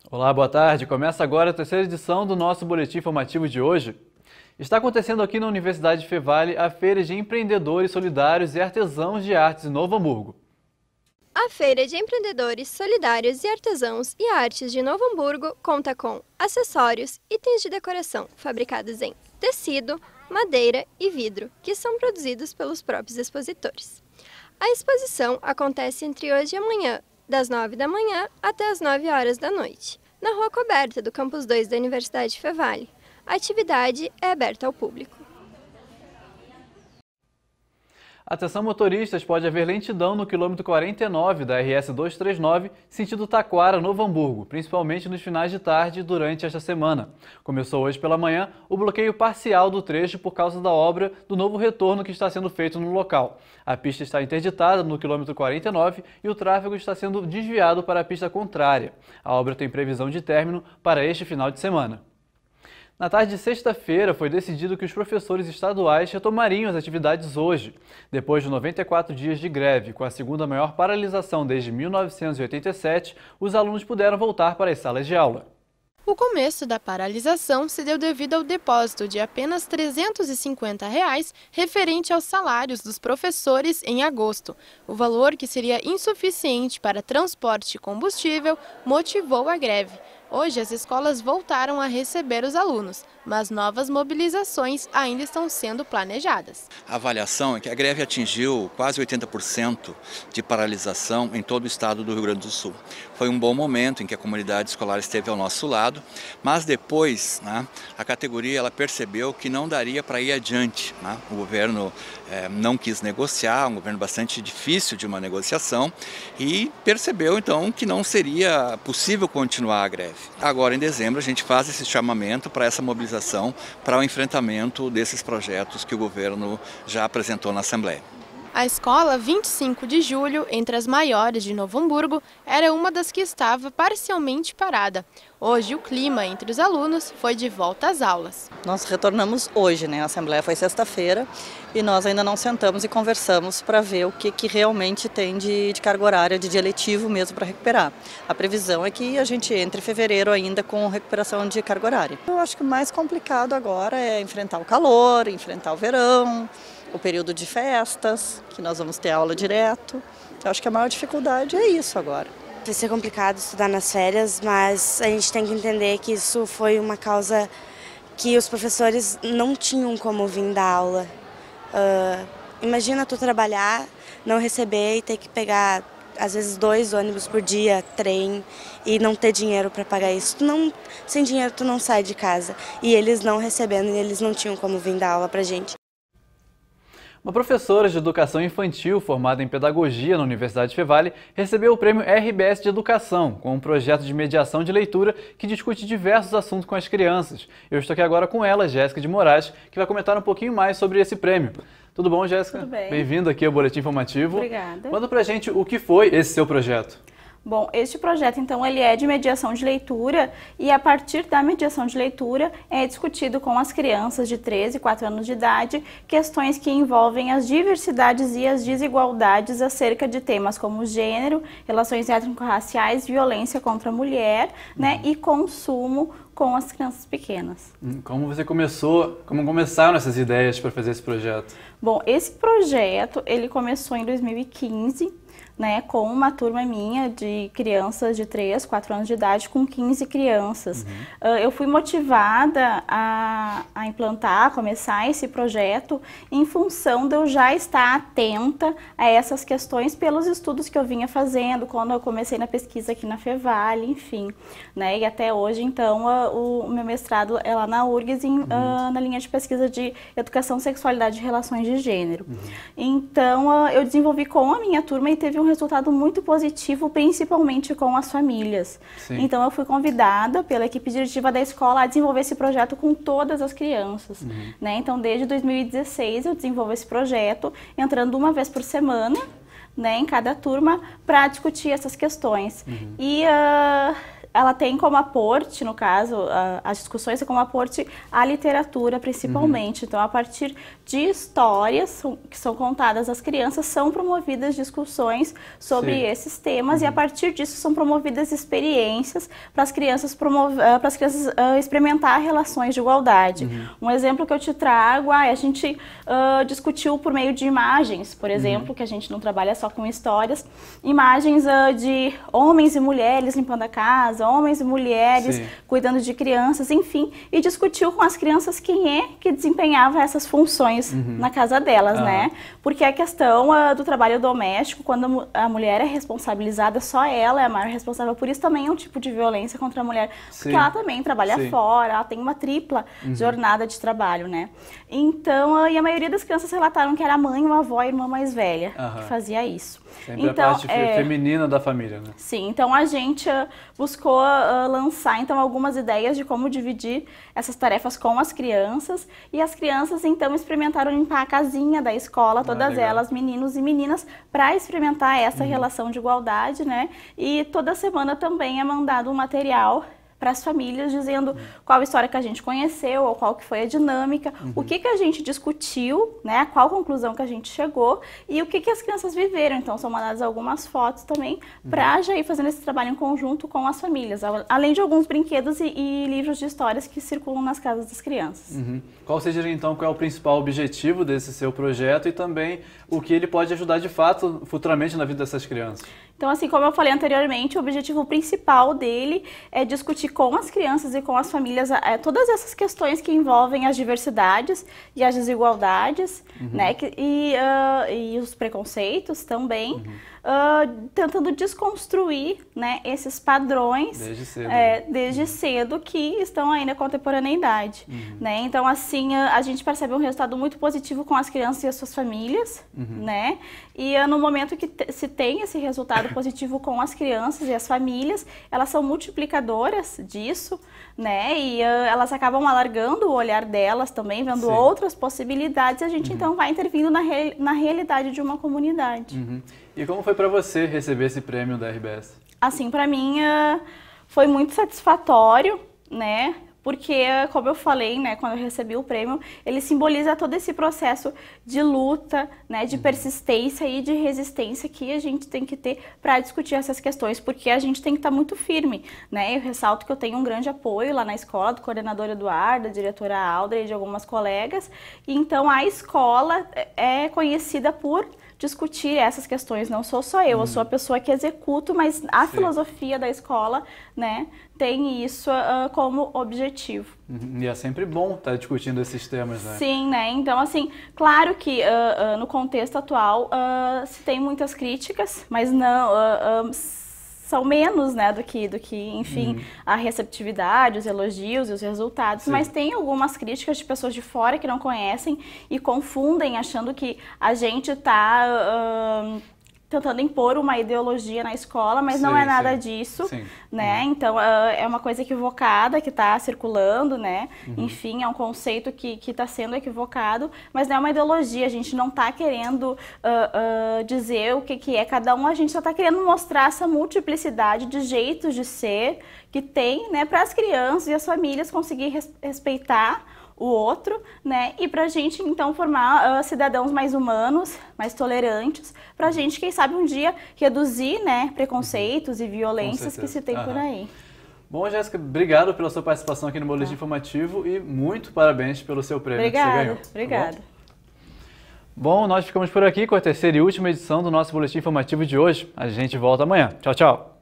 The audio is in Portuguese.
Olá, boa tarde. Começa agora a terceira edição do nosso boletim informativo de hoje. Está acontecendo aqui na Universidade Fevale a Feira de Empreendedores Solidários e Artesãos de Artes em Novo Hamburgo. A Feira de Empreendedores Solidários e Artesãos e Artes de Novo Hamburgo conta com acessórios, itens de decoração fabricados em tecido, madeira e vidro, que são produzidos pelos próprios expositores. A exposição acontece entre hoje e amanhã, das 9 da manhã até as 9 horas da noite, na Rua Coberta do Campus 2 da Universidade Fevale. A atividade é aberta ao público. Atenção motoristas, pode haver lentidão no quilômetro 49 da RS 239, sentido Taquara, Novo Hamburgo, principalmente nos finais de tarde durante esta semana. Começou hoje pela manhã o bloqueio parcial do trecho por causa da obra do novo retorno que está sendo feito no local. A pista está interditada no quilômetro 49 e o tráfego está sendo desviado para a pista contrária. A obra tem previsão de término para este final de semana. Na tarde de sexta-feira, foi decidido que os professores estaduais retomariam as atividades hoje. Depois de 94 dias de greve, com a segunda maior paralisação desde 1987, os alunos puderam voltar para as salas de aula. O começo da paralisação se deu devido ao depósito de apenas R$ 350 referente aos salários dos professores em agosto. O valor, que seria insuficiente para transporte e combustível, motivou a greve. Hoje, as escolas voltaram a receber os alunos, mas novas mobilizações ainda estão sendo planejadas. A avaliação é que a greve atingiu quase 80% de paralisação em todo o estado do Rio Grande do Sul. Foi um bom momento em que a comunidade escolar esteve ao nosso lado, mas depois a categoria ela percebeu que não daria para ir adiante. O governo não quis negociar, um governo bastante difícil de uma negociação, e percebeu então que não seria possível continuar a greve. Agora, em dezembro, a gente faz esse chamamento para essa mobilização, para o enfrentamento desses projetos que o governo já apresentou na Assembleia. A escola 25 de julho, entre as maiores de Novo Hamburgo, era uma das que estava parcialmente parada. Hoje, o clima entre os alunos foi de volta às aulas. Nós retornamos hoje, A Assembleia foi sexta-feira e nós ainda não sentamos e conversamos para ver o que realmente tem de carga horária, de dia letivo mesmo para recuperar. A previsão é que a gente entre em fevereiro ainda com recuperação de carga horária. Eu acho que o mais complicado agora é enfrentar o calor, enfrentar o verão, o período de festas, que nós vamos ter aula direto. Eu acho que a maior dificuldade é isso agora. Vai ser complicado estudar nas férias, mas a gente tem que entender que isso foi uma causa que os professores não tinham como vir dar aula. Imagina tu trabalhar, não receber e ter que pegar às vezes 2 ônibus por dia, trem, e não ter dinheiro para pagar isso. Sem dinheiro tu não sai de casa. E eles não recebendo, e eles não tinham como vir dar aula pra gente. Uma professora de educação infantil formada em pedagogia na Universidade Fevale recebeu o prêmio RBS de Educação, com um projeto de mediação de leitura que discute diversos assuntos com as crianças. Eu estou aqui agora com ela, Jéssica de Moraes, que vai comentar um pouquinho mais sobre esse prêmio. Tudo bom, Jéssica? Tudo bem. Bem-vinda aqui ao Boletim Informativo. Obrigada. Conta pra gente o que foi esse seu projeto. Bom, este projeto, então, ele é de mediação de leitura e a partir da mediação de leitura é discutido com as crianças de 13 e 4 anos de idade questões que envolvem as diversidades e as desigualdades acerca de temas como gênero, relações étnico-raciais, violência contra a mulher, e consumo com as crianças pequenas. Como começaram essas ideias para fazer esse projeto? Bom, esse projeto, ele começou em 2015, com uma turma minha de crianças de 3, 4 anos de idade, com 15 crianças. Eu fui motivada a implantar, a começar esse projeto em função de eu já estar atenta a essas questões pelos estudos que eu vinha fazendo, quando eu comecei na pesquisa aqui na Fevale, enfim. E até hoje, então, o meu mestrado é lá na URGS, na linha de pesquisa de educação, sexualidade e relações de gênero. Então, eu desenvolvi com a minha turma e teve um resultado muito positivo, principalmente com as famílias. Sim. Então eu fui convidada pela equipe diretiva da escola a desenvolver esse projeto com todas as crianças. Então desde 2016 eu desenvolvo esse projeto, entrando uma vez por semana, em cada turma, para discutir essas questões. E ela tem como aporte, no caso, as discussões como aporte à literatura, principalmente. Então, a partir de histórias que são contadas às crianças, são promovidas discussões sobre esses temas, e a partir disso são promovidas experiências para as crianças, experimentar relações de igualdade. Um exemplo que eu te trago, a gente discutiu por meio de imagens, por exemplo, que a gente não trabalha só com histórias, imagens de homens e mulheres limpando a casa, homens e mulheres cuidando de crianças, enfim, e discutiu com as crianças quem é que desempenhava essas funções na casa delas, né? Porque a questão do trabalho doméstico, quando a mulher é responsabilizada, só ela é a maior responsável por isso, também é um tipo de violência contra a mulher, porque ela também trabalha fora, ela tem uma tripla jornada de trabalho, né? Então, e a maioria das crianças relataram que era a mãe, a avó e a irmã mais velha que fazia isso. Sempre então, a parte feminina da família, né? Sim, então a gente buscou lançar então algumas ideias de como dividir essas tarefas com as crianças, e as crianças então experimentaram limpar a casinha da escola, todas elas, meninos e meninas, para experimentar essa relação de igualdade, né? E toda semana também é mandado um material para as famílias, dizendo qual história que a gente conheceu, ou qual que foi a dinâmica, o que a gente discutiu, né, qual conclusão que a gente chegou, e o que as crianças viveram. Então, são mandadas algumas fotos também, para já ir fazendo esse trabalho em conjunto com as famílias, além de alguns brinquedos e livros de histórias que circulam nas casas das crianças. Qual seja, então, qual é o principal objetivo desse seu projeto, e também o que ele pode ajudar, de fato, futuramente na vida dessas crianças? Então, assim, como eu falei anteriormente, o objetivo principal dele é discutir com as crianças e com as famílias todas essas questões que envolvem as diversidades e as desigualdades, né, e os preconceitos também, tentando desconstruir, né, esses padrões desde cedo que estão aí na contemporaneidade. Né? Então, assim, a gente percebe um resultado muito positivo com as crianças e as suas famílias, né? E no momento que se tem esse resultado positivo com as crianças e as famílias, elas são multiplicadoras disso, né? E elas acabam alargando o olhar delas também, vendo outras possibilidades, e a gente então vai intervindo na realidade de uma comunidade. E como foi para você receber esse prêmio da RBS? Assim, para mim foi muito satisfatório, né? Porque, como eu falei, né, quando eu recebi o prêmio, ele simboliza todo esse processo de luta, né, de persistência e de resistência que a gente tem que ter para discutir essas questões, porque a gente tem que estar muito firme, né? Eu ressalto que eu tenho um grande apoio lá na escola, do coordenador Eduardo, da diretora Aldra e de algumas colegas, e então a escola é conhecida por discutir essas questões. Não sou só eu sou a pessoa que executo, mas a filosofia da escola, né, tem isso como objetivo. E é sempre bom estar discutindo esses temas, né? Sim, né? Então, assim, claro que no contexto atual se tem muitas críticas, mas não... são menos, né, do que enfim, a receptividade, os elogios e os resultados, mas tem algumas críticas de pessoas de fora que não conhecem e confundem, achando que a gente está tentando impor uma ideologia na escola, mas não é nada disso, né? Então, é uma coisa equivocada que está circulando, né? Enfim, é um conceito que está sendo equivocado, mas não é uma ideologia. A gente não está querendo dizer o que é cada um, a gente só está querendo mostrar essa multiplicidade de jeitos de ser que tem, né? Para as crianças e as famílias conseguir respeitar o outro, né? E pra gente, então, formar cidadãos mais humanos, mais tolerantes, pra gente, quem sabe, um dia reduzir, né, preconceitos e violências que se tem por aí. Bom, Jéssica, obrigado pela sua participação aqui no Boletim Informativo e muito parabéns pelo seu prêmio que você ganhou. Obrigada. Tá bom, nós ficamos por aqui com a terceira e última edição do nosso Boletim Informativo de hoje. A gente volta amanhã. Tchau, tchau.